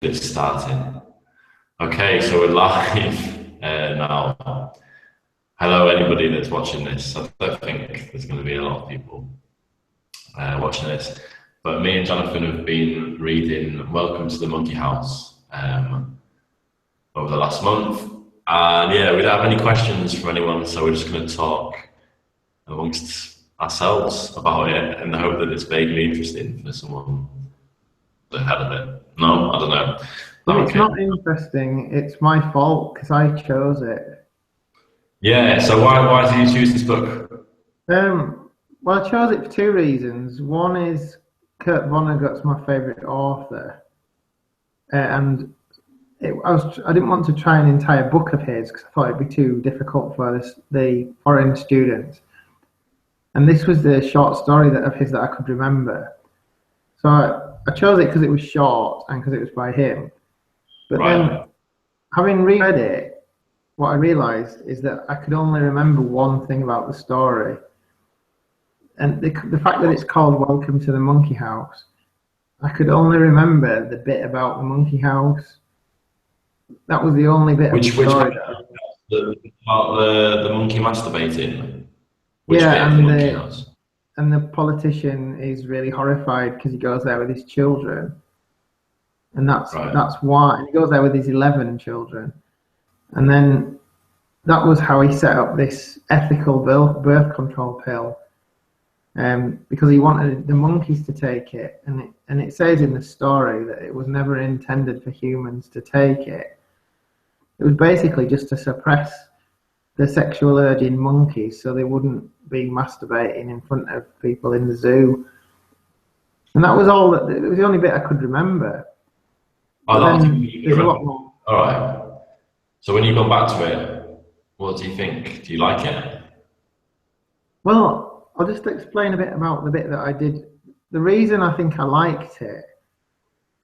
It's starting. Okay, so we're live now. Hello, anybody that's watching this. I don't think there's going to be a lot of people watching this, but me and Jonathan have been reading Welcome to the Monkey House over the last month, and yeah, we don't have any questions from anyone, so we're just going to talk amongst ourselves about it in the hope that it's vaguely interesting for someone that had of it. No, I don't know. If it's Okay. not interesting, it's my fault because I chose it. Yeah, so why did you choose this book? Well, I chose it for two reasons. One is Kurt Vonnegut's my favorite author, and I didn't want to try an entire book of his because I thought it'd be too difficult for the foreign students. And this was the short story of his that I could remember. So I chose it because it was short and because it was by him. But then, Right. having read it, what I realized is that I could only remember one thing about the story. And the fact that it's called Welcome to the Monkey House, I could only remember the bit about the monkey house. That was the only bit of the Which part? story that The monkey masturbating? Which yeah, bit of the monkey house? and the politician is really horrified because he goes there with his children, and Right. that's why and he goes there with his 11 children, and then that was how he set up this ethical birth control pill, because he wanted the monkeys to take it, and it says in the story that it was never intended for humans to take it. It was basically just to suppress the sexual urge in monkeys so they wouldn't be masturbating in front of people in the zoo. And that was all that it was the only bit I could remember. Oh, But that was the then bit you there's can a remember. lot more. All right. So when you go back to it, what do you think? Do you like it? Well, I'll just explain a bit about the bit that I did. The reason I think I liked it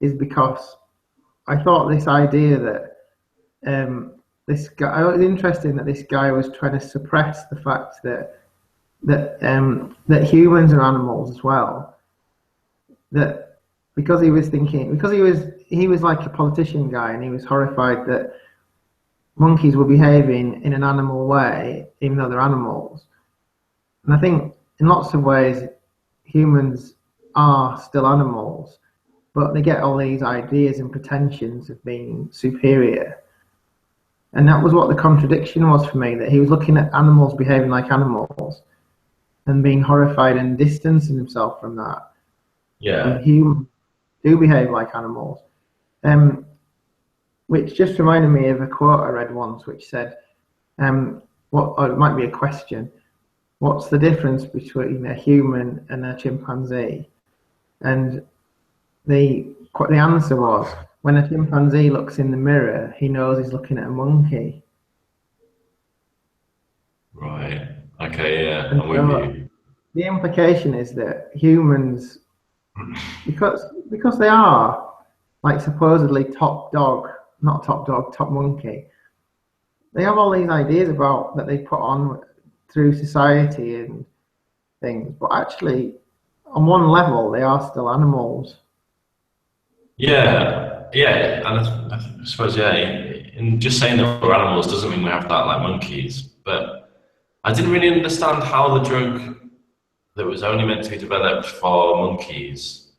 is because I thought this idea that this guy, it was interesting that this guy was trying to suppress the fact that humans are animals as well. That because he was thinking, because he was like a politician guy, and he was horrified that monkeys were behaving in an animal way, even though they're animals. And I think in lots of ways, humans are still animals, but they get all these ideas and pretensions of being superior. And that was what the contradiction was for me, that he was looking at animals behaving like animals and being horrified and distancing himself from that. And Yeah. humans do behave like animals. Um, which just reminded me of a quote I read once, which said, "What? Or it might be a question. What's the difference between a human and a chimpanzee?" And the answer was, when a chimpanzee looks in the mirror, he knows he's looking at a monkey. Right. Okay. Yeah, And I'm with so you. the implication is that humans, because they are like supposedly top dog, not top dog, top monkey, they have all these ideas about that they put on through society and things, but actually, on one level, they are still animals. Yeah. Yeah. And I suppose yeah. In just saying that we're animals doesn't mean we have that like monkeys. But I didn't really understand how the drug that was only meant to be developed for monkeys,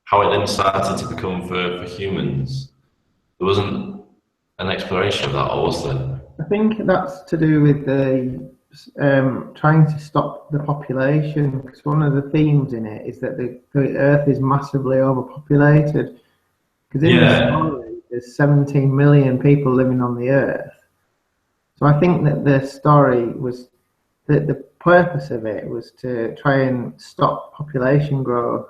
how it then started to become for humans. There wasn't an exploration of that, or was there? I think that's to do with the trying to stop the population, because one of the themes in it is that the Earth is massively overpopulated. Because in the Yeah, story, there's 17 million people living on the Earth. So I think that the story was that the purpose of it was to try and stop population growth.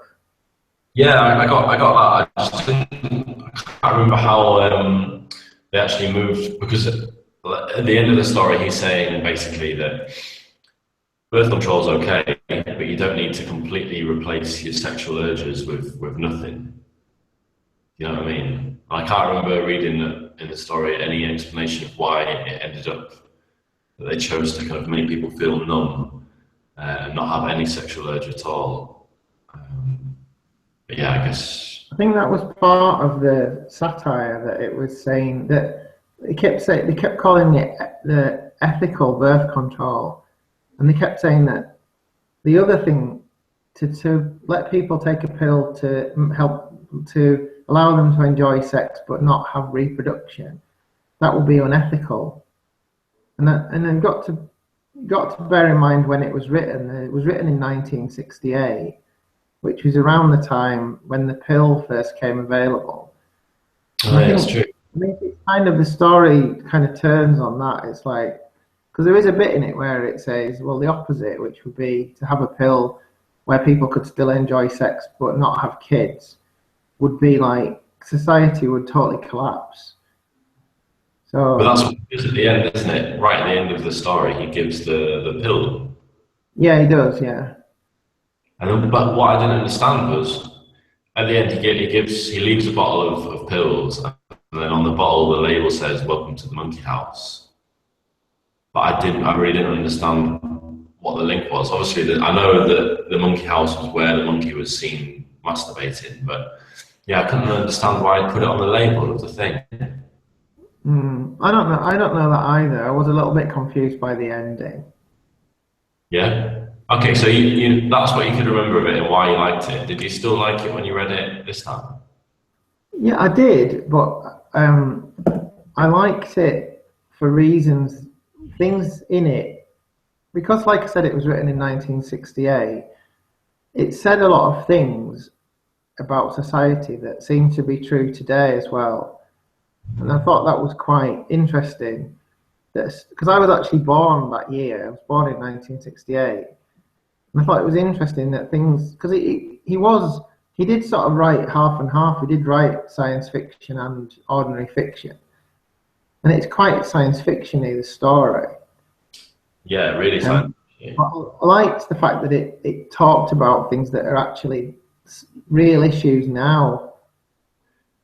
yeah, I got that. I just didn't, I can't remember how they actually moved because at the end of the story, he's saying basically that birth control's okay, but you don't need to completely replace your sexual urges with nothing. You know what I mean? I can't remember reading in the story any explanation of why it ended up that they chose to kind of make people feel numb and not have any sexual urge at all. Um, yeah, I guess. I think that was part of the satire, that it was saying that they kept calling it the ethical birth control, and they kept saying that the other thing, to let people take a pill to help to allow them to enjoy sex but not have reproduction, that would be unethical. And then got to bear in mind when it was written. It was written in 1968, which was around the time when the pill first came available. And Oh, yeah, it's true. I think it's kind of, the story kind of turns on that. It's like, because there is a bit in it where it says, well, the opposite, which would be to have a pill where people could still enjoy sex but not have kids, would be like society would totally collapse. But that's So what he does at the end, isn't it? Right at the end of the story, he gives the pill. yeah, he does, yeah. But what I didn't understand was at the end he leaves a bottle of pills, and then on the bottle the label says "Welcome to the Monkey House." But I really didn't understand what the link was. Obviously, I know that the monkey house was where the monkey was seen masturbating, but yeah, I couldn't understand why I put it on the label of the thing. I don't know. I don't know that either. I was a little bit confused by the ending. Yeah. Okay, so you that's what you could remember of it and why you liked it. Did you still like it when you read it this time? Yeah, I did, but I liked it for reasons, things in it, because, like I said, it was written in 1968. It said a lot of things about society that seem to be true today as well, and I thought that was quite interesting. Because I was actually born that year. I was born in 1968. And I thought it was interesting that things, because he did sort of write half and half. He did write science fiction and ordinary fiction, and it's quite science fictiony, the story. Yeah, really Um, scientific. but I liked the fact that it talked about things that are actually real issues now.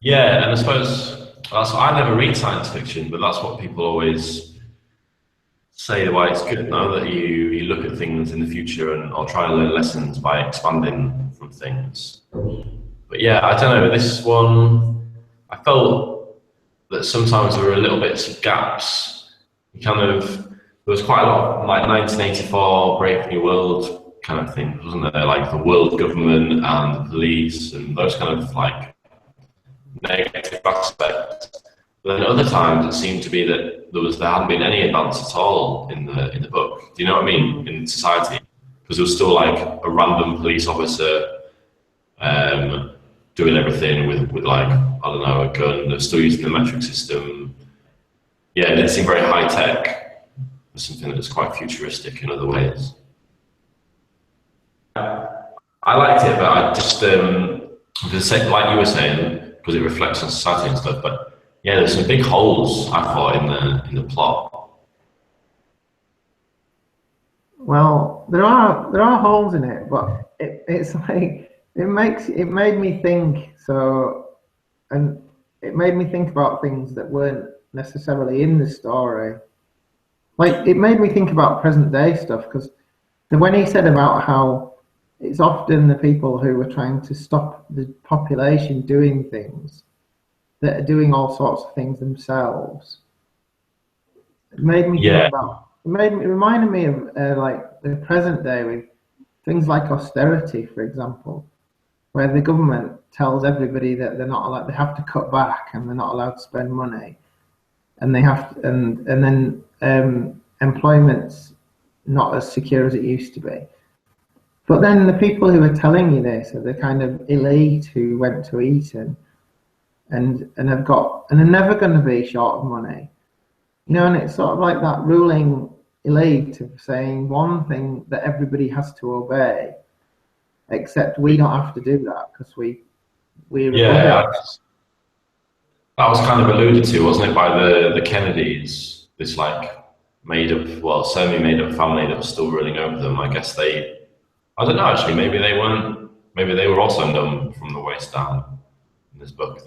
Yeah, and I suppose I never read science fiction, but that's what people always say why it's good now that you look at things in the future and or try to learn lessons by expanding from things. But yeah, I don't know. This one, I felt that sometimes there were a little bits of gaps. You kind of there was quite a lot of like 1984 Brave New World kind of things, wasn't there? Like the world government and the police and those kind of like negative aspects. But then other times it seemed to be that there hadn't been any advance at all in the book. Do you know what I mean? In society, because there was still like a random police officer um, doing everything with like I don't know a gun. They're still using the metric system. Yeah, it didn't seem very high tech. It's something that's quite futuristic in other ways. I liked it, but I just like you were saying, because it reflects on society and stuff. But yeah, there's some big holes I thought in the plot. Well, there are holes in it, but it's like it made me think. So, and it made me think about things that weren't necessarily in the story. Like, it made me think about present day stuff, because when he said about how it's often the people who are trying to stop the population doing things that are doing all sorts of things themselves. It made me think Yeah, about. It reminded me of like the present day with things like austerity, for example, where the government tells everybody that they're not allowed, they have to cut back and they're not allowed to spend money, and they have to, and then employment's not as secure as it used to be. But then the people who are telling you this are the kind of elite who went to Eton and have got and are never going to be short of money. You know, and it's sort of like that ruling elite of saying one thing that everybody has to obey, except we don't have to do that because we're above yeah. it. That was kind of alluded to, wasn't it, by the Kennedys? This like made up, well, semi-made up family that was still ruling over them. I guess I don't know actually. Maybe they weren't. Maybe they were also numb from the waist down in this book.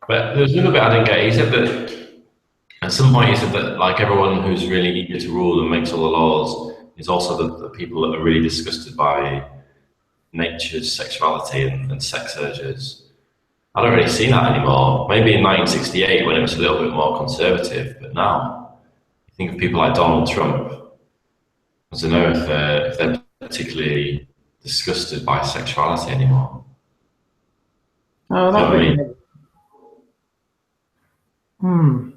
But there was another bit I didn't get. He said that at some point he said that like everyone who's really eager to rule and makes all the laws is also the people that are really disgusted by nature's sexuality and sex urges. I don't really see that anymore. Maybe in 1968 when it was a little bit more conservative, but now you think of people like Donald Trump. I don't know if they're particularly disgusted by sexuality anymore. Oh, You know that what I bit. mean? Hmm.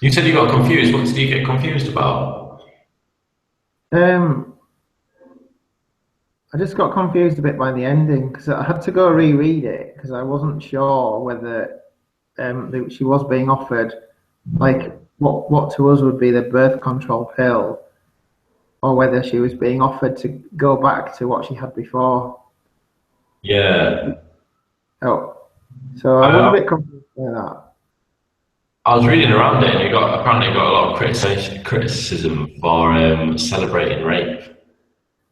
You said you got confused. What did you get confused about? Um, I just got confused a bit by the ending because I had to go reread it because I wasn't sure whether she was being offered like what to us would be the birth control pill, or whether she was being offered to go back to what she had before. Yeah, Oh, so I was a I, bit confused by that. I was reading around it, and apparently got a lot of criticism for celebrating rape.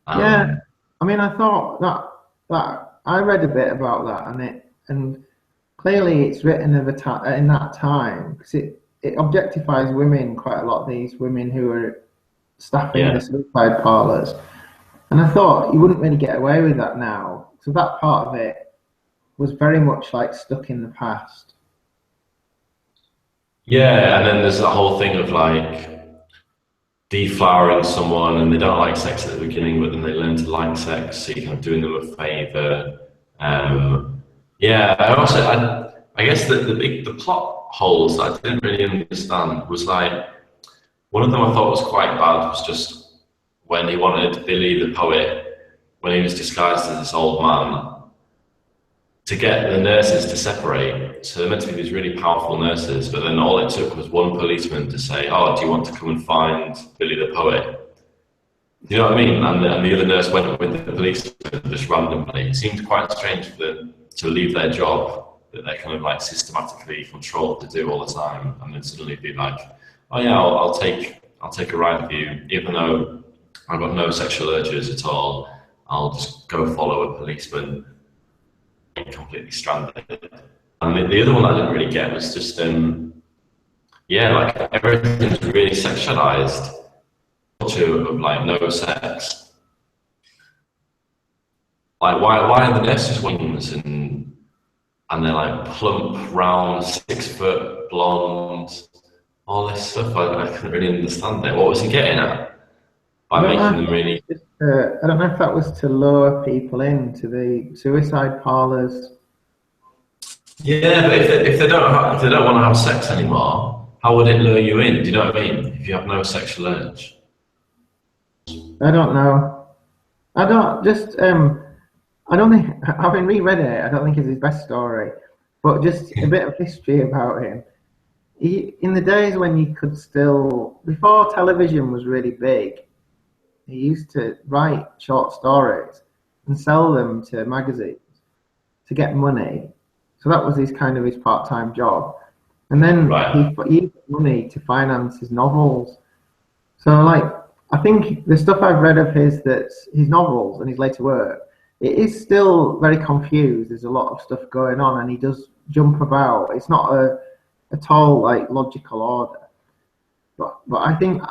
Yeah, Um, I mean, I thought that I read a bit about that, and clearly it's written of in that time because it objectifies women quite a lot. These women who are staffing the yeah, suicide parlors, and I thought you wouldn't really get away with that now. So that part of it was very much like stuck in the past. yeah, and then there's that whole thing of like deflowering someone, and they don't like sex at the beginning, but then they learn to like sex, so you're kind of doing them a favor. Yeah, I guess the plot holes that I didn't really understand was like one of them I thought was quite bad was just when he wanted Billy the poet, when he was disguised as this old man, to get the nurses to separate. So they're meant to be these really powerful nurses, but then all it took was one policeman to say, "Oh, do you want to come and find Billy the poet?" Do you know what I mean? And the other nurse went with the policeman just randomly. It seemed quite strange for them to leave their job that they're kind of like systematically controlled to do all the time, and then suddenly be like, "Oh yeah, I'll take a ride with you, even though I've got no sexual urges at all. I'll just go follow a policeman completely stranded." And the other one I didn't really get was just, yeah, like everything's really sexualized. Culture of like no sex. Like why are the nurses wings and they're like plump, round, 6 foot, blonde, all this stuff. I couldn't really understand it. What was he getting at I by don't know making if them that was really? just, I don't know if that was to lure people into the suicide parlors. Yeah, but if they don't want to have sex anymore, how would it lure you in? Do you know what I mean? If you have no sexual urge. I don't know. I don't just I don't think having reread it, I don't think it's his best story, but just a bit of history about him. In the days when you could still, before television was really big, he used to write short stories and sell them to magazines to get money. So that was his kind of his part-time job. And then Right. he used money to finance his novels. So like I think the stuff I've read of that's his novels and his later work, it is still very confused. There's a lot of stuff going on and he does jump about. It's not at all like logical order. But I think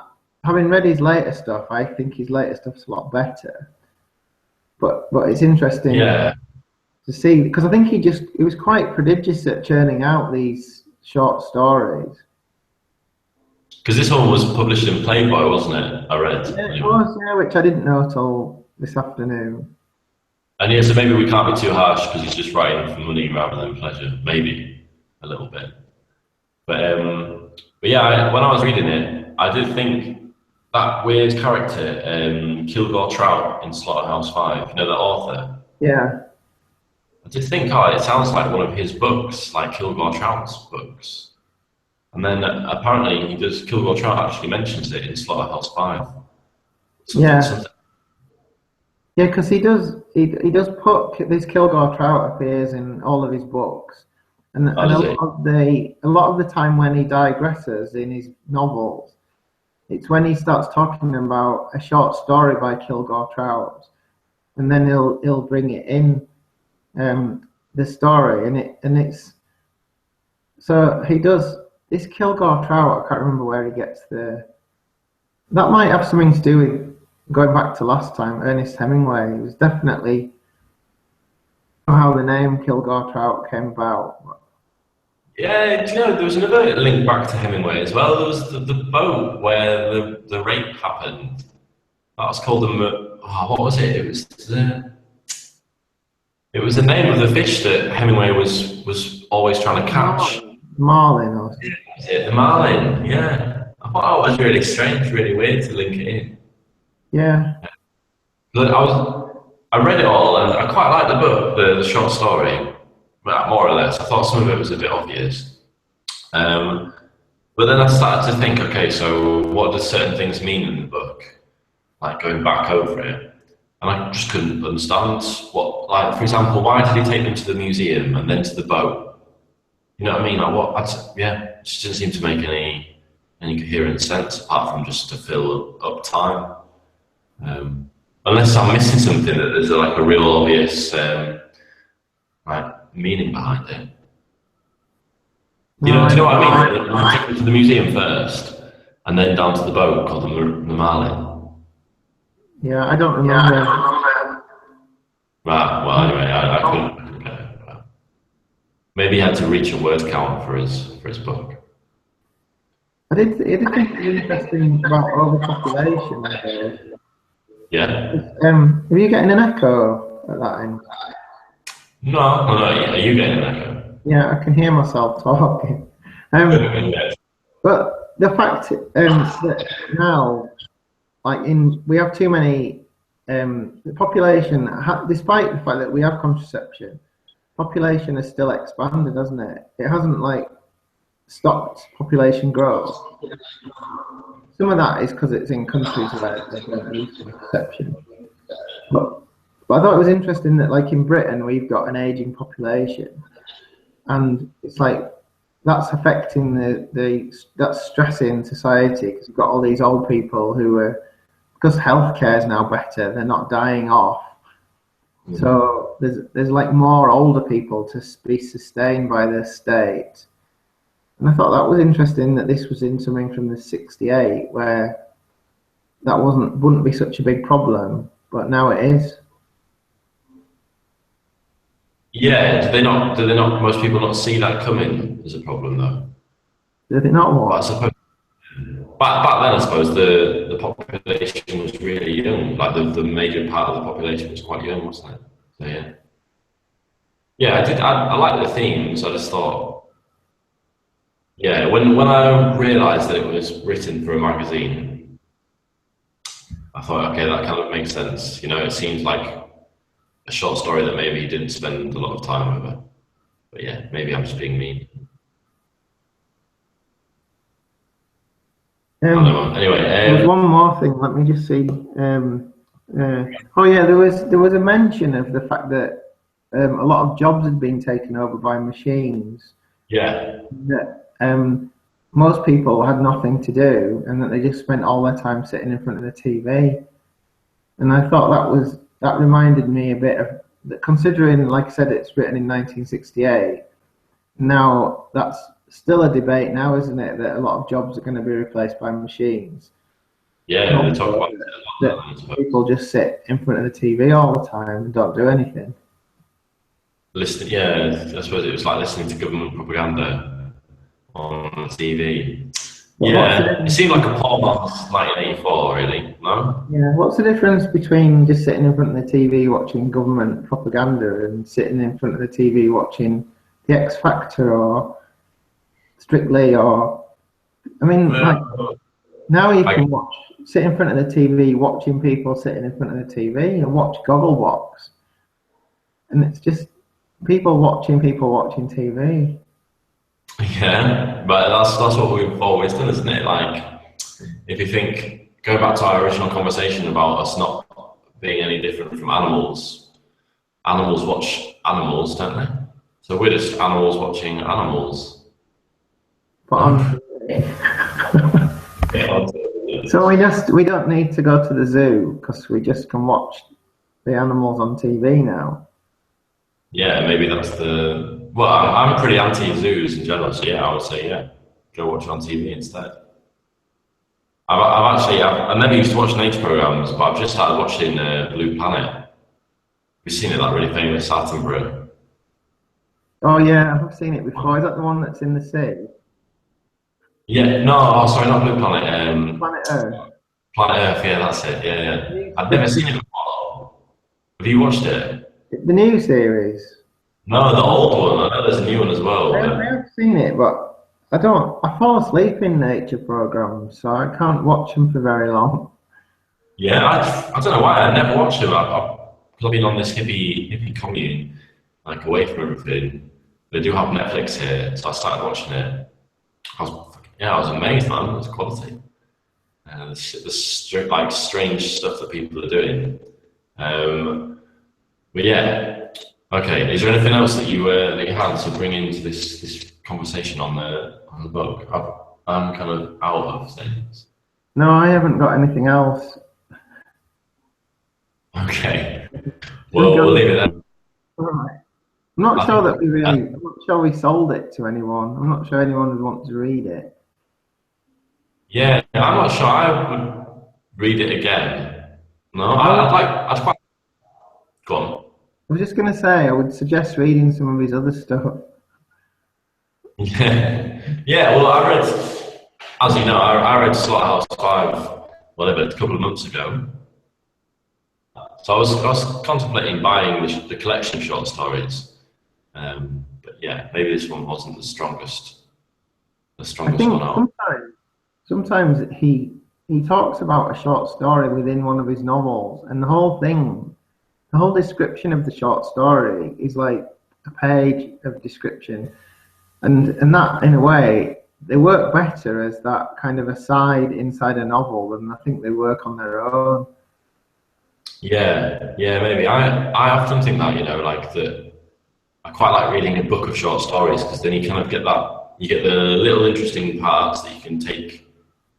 having read his later stuff, I think his later stuff's a lot better. But it's interesting Yeah. to see because I think he was quite prodigious at churning out these short stories. Because this one was published in Playboy, wasn't it? I read Yeah, it anyway. was, yeah, which I didn't know till this afternoon. And yeah, so maybe we can't be too harsh because he's just writing for money rather than pleasure. Maybe a little bit. But yeah, when I was reading it, I did think that weird character, Kilgore Trout in Slaughterhouse Five. You know the author. Yeah, I did think, oh, it sounds like one of his books, like Kilgore Trout's books. And then apparently he does. Kilgore Trout actually mentions it in Slaughterhouse Five. Something, yeah, something. yeah, because he does put this Kilgore Trout appears in all of his books, Oh, and does it? a lot of the time when he digresses in his novels, it's when he starts talking about a short story by Kilgore Trout, and then he'll bring it in the story, and it's so he does this Kilgore Trout. I can't remember where he gets the. That might have something to do with going back to last time. Ernest Hemingway. It was definitely. how the name Kilgore Trout came about. Yeah, do you know, there was another link back to Hemingway as well. There was the boat where the rape happened. That was called what was it? It was the name of the fish that Hemingway was always trying to catch. Marlin or something. Yeah, the marlin. Yeah, I thought that was really strange, really weird to link it in. Yeah. But I read it all and I quite liked the book, the short story, well, more or less. I thought some of it was a bit obvious. But then I started to think, okay, so what do certain things mean in the book? Like going back over it. And I just couldn't understand what, like, for example, why did he take them to the museum and then to the boat? You know what I mean? Like, it just didn't seem to make any coherent sense apart from just to fill up time. Unless I'm missing something that there's like a real obvious like meaning behind it. Do you know what I mean? You take them to the museum first, and then down to the boat called the Marlin. Yeah, I don't remember. Right. Well, anyway, I couldn't get it. But maybe he had to reach a word count for his book. I did think it was interesting about overpopulation. Yeah. Are you getting an echo at that end? No. Are you getting an echo? Yeah, I can hear myself talking. But the fact that now, like we have too many. The population, despite the fact that we have contraception, population has still expanded, hasn't it? It hasn't like stopped population growth. Some of that is because it's in countries where they don't use contraception. But I thought it was interesting that, like in Britain, we've got an aging population, and it's like that's affecting that's stressing society because you've got all these old people who are, because healthcare is now better, they're not dying off. Mm. So there's like more older people to be sustained by the state. And I thought that was interesting that this was in something from the 68 where that wouldn't be such a big problem, but now it is. Yeah, do they not most people not see that coming as a problem though? Did it not what? I suppose back then I suppose the population was really young, like the major part of the population was quite young, wasn't it? So yeah. Yeah, I like the themes, I just thought yeah, when I realised that it was written for a magazine, I thought, okay, that kind of makes sense. You know, it seems like a short story that maybe he didn't spend a lot of time over. But yeah, maybe I'm just being mean. Anyway, there's one more thing. Let me just see. Oh yeah, there was a mention of the fact that a lot of jobs had been taken over by machines. Yeah. That most people had nothing to do, and that they just spent all their time sitting in front of the TV. And I thought that reminded me a bit of that, considering, like I said, it's written in 1968. Now that's still a debate now, isn't it? That a lot of jobs are going to be replaced by machines. Yeah, they talk about that people just sit in front of the TV all the time and don't do anything. Listen, yeah, I suppose it was like listening to government propaganda on the TV. Well, yeah, it seemed like a Paul Moss 1984, really, no? Yeah, what's the difference between just sitting in front of the TV watching government propaganda and sitting in front of the TV watching The X Factor or Strictly or... I mean, like, now you can sit in front of the TV watching people sitting in front of the TV and watch Gogglebox. And it's just people watching TV. Yeah, but that's what we've always done, isn't it? Like, if you go back to our original conversation about us not being any different from animals. Animals watch animals, don't they? So we're just animals watching animals. So we don't need to go to the zoo because we just can watch the animals on TV now. Yeah, maybe that's well, I'm pretty anti-zoos in general, so yeah, I would say, yeah, go watch it on TV instead. I never used to watch nature programs, but I've just started watching Blue Planet. We've seen it, that really famous Attenborough Oh yeah, I've seen it before. Is that the one that's in the sea? Yeah, no, oh, sorry, not Blue Planet. Planet Earth. Planet Earth. Yeah, that's it. Yeah, The yeah. new, I'd never seen the, it before. Have you watched it? the new series. No, the old one. I know there's a new one as well. I have seen it, but I don't. I fall asleep in nature programs, so I can't watch them for very long. Yeah, I don't know why I never watched it. I've been on this hippie commune, like away from everything. They do have Netflix here, so I started watching it. I was amazed, man. It was quality. Like strange stuff that people are doing. Um, but yeah, okay. Is there anything else that you had to bring into this conversation on the book? I'm kind of out of things. No, I haven't got anything else. Okay. Should we Well, we'll go? leave it there. All right. I'm not I sure think. that we really. I'm not sure we sold it to anyone. I'm not sure anyone would want to read it. Yeah, I'm not sure I would read it again. No, I would. I'd quite go on. I was just going to say I would suggest reading some of his other stuff. Yeah, yeah. Well, as you know, I read Slaughterhouse 5, whatever, a couple of months ago. So I was contemplating buying the collection of short stories. But yeah, maybe this one wasn't the I strongest one think out. sometimes he talks about a short story within one of his novels, and the whole description of the short story is like a page of description, and that in a way they work better as that kind of aside inside a novel than I think they work on their own. Yeah, yeah, maybe. I often think that, like that I quite like reading a book of short stories because then you kind of you get the little interesting parts that you can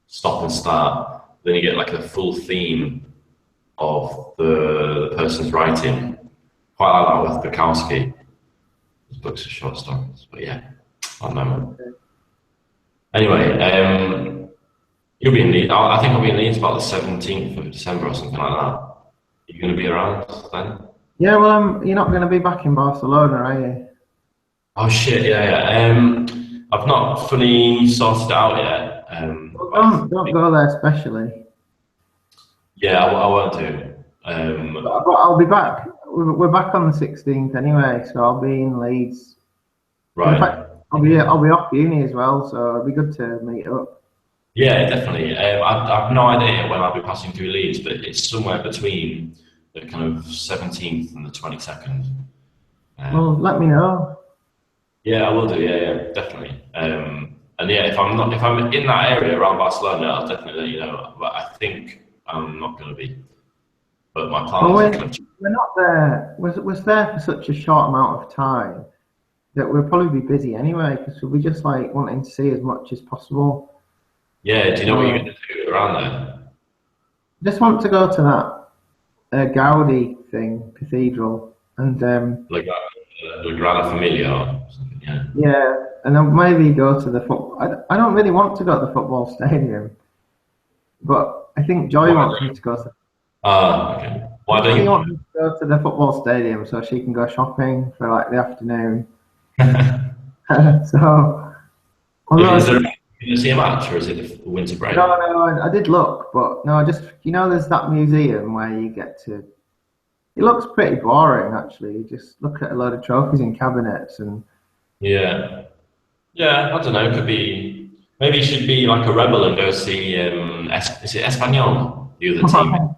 stop and start. Then you get like the full theme of the person's writing. Quite like that with Bukowski, his books of short stories. But yeah, I don't know. Anyway, you'll be in Leeds. I think I'll be in Leeds about the 17th of December or something like that. You're going to be around then? Yeah, well, you're not going to be back in Barcelona, are you? Oh shit, yeah, yeah. I've not fully sorted it out yet. Well, But don't go there, especially. yeah, I won't do. But I'll be back. We're back on the 16th anyway, so I'll be in Leeds. In fact, Right. I'll be off uni as well, so it'd be good to meet up. Yeah, definitely. I've no idea when I'll be passing through Leeds, but it's somewhere between the kind of 17th and the 22nd. Well, Um, let me know. yeah, I will do. Yeah, yeah, definitely. And yeah, if I'm in that area around Barcelona, I'll definitely let you know. But I think I'm not going to be. But my Well, plans are kind of. we're not there. Was there for such a short amount of time that we'll probably be busy anyway, because we'll be just like wanting to see as much as possible. Yeah, do you know what you're So going to do around there? just want to go to that Gaudi thing, cathedral, and Like La Grada Familia or something, yeah. yeah, and then maybe go to the foot. I don't really want to go to the football stadium, but I think Joy Why wants don't me to go to. Okay. Why don't She you? wants me to go to the football stadium so she can go shopping for like the afternoon. So, Is although there going to see a match or is it the winter break? no, I did look, but no, just there's that museum where you get to. It looks pretty boring actually. You just look at a load of trophies in cabinets and. Yeah. Yeah, I don't know. It could be. Maybe you should be like a rebel and go see. Is it Espanyol? The other team.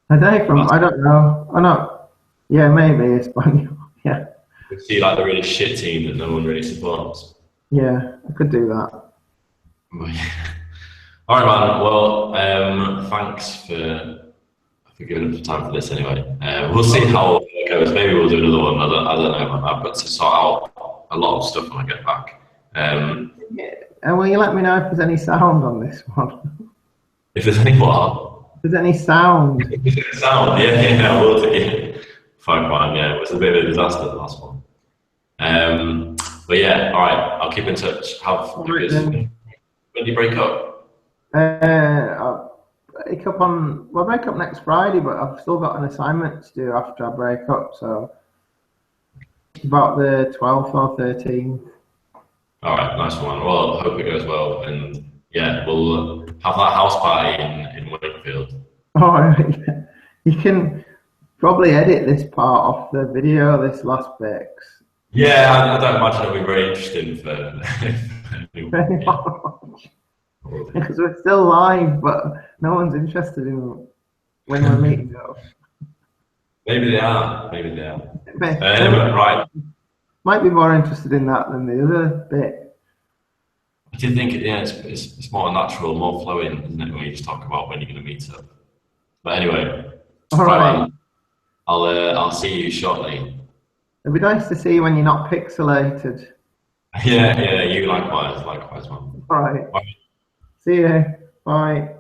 Are they from? I don't know. I know. Yeah, maybe Espanol. Yeah, See like the really shit team that no one really supports. yeah, I could do that. All right, man. Well, thanks for giving up the time for this anyway. We'll see how it goes. Maybe we'll do another one. I don't know. I've got to sort out a lot of stuff when I get back. Um, Yeah. And will you let me know if there's any sound on this one? if there's any what? If there's any sound. Sound, yeah, yeah, we'll do. Fine, yeah. It was a bit of a disaster, the last one. But yeah, all right. I'll keep in touch. Have All a right good. then. When do you break up? I'll break up on. Well, I break up next Friday, but I've still got an assignment to do after I break up. So about the 12th or 13th. All right, nice one. Well, hope it goes well, and yeah, we'll have that house party in Wakefield. All right. You can probably edit this part off the video, this last bit. Yeah, I don't imagine it'll be very interesting for anyone. Yeah, probably. Because we're still live, but no one's interested in when we're meeting up. Maybe they are. Maybe they are. Right. Might be more interested in that than the other bit. I do think yeah, it's more natural, more flowing, isn't it, when you just talk about when you're going to meet up. But anyway, All right. man, I'll see you shortly. It'd be nice to see you when you're not pixelated. Yeah, you likewise, man. All right. Bye. See you. Bye.